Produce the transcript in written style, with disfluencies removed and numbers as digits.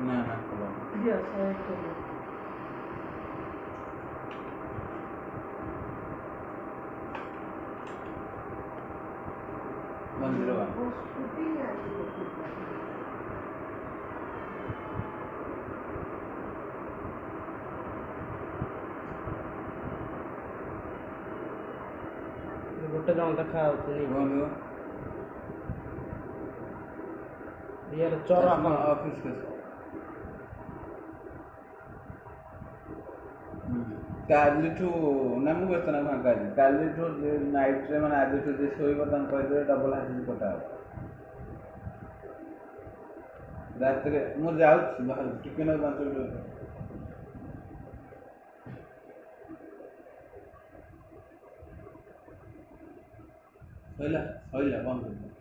ନା ନା ମନ୍ଦିର ଗୋଟେ ଜଣ ଦେଖା ହଉଛି ଇଏ ଚୋର ଅଫିସ କାଲିଠୁ ନା ମୁଁ ବ୍ୟସ୍ତ ନା ଫାଙ୍କା ଅଛି କାଲିଠୁ ନାଇଟ୍ରେ ମାନେ ଆଜିଠୁ ଯିଏ ଶୋଇବ ତାଙ୍କୁ କହିଦେବେ ଡବଲ ହାଜିରି କଟା ହେବ ରାତିରେ ମୁଁ ଯାଉଛି ବାହାରୁ ଟିକେ ନା 5 ମିନିଟ୍ ସଇଲା ବନ୍ଦ କରିଦିଅ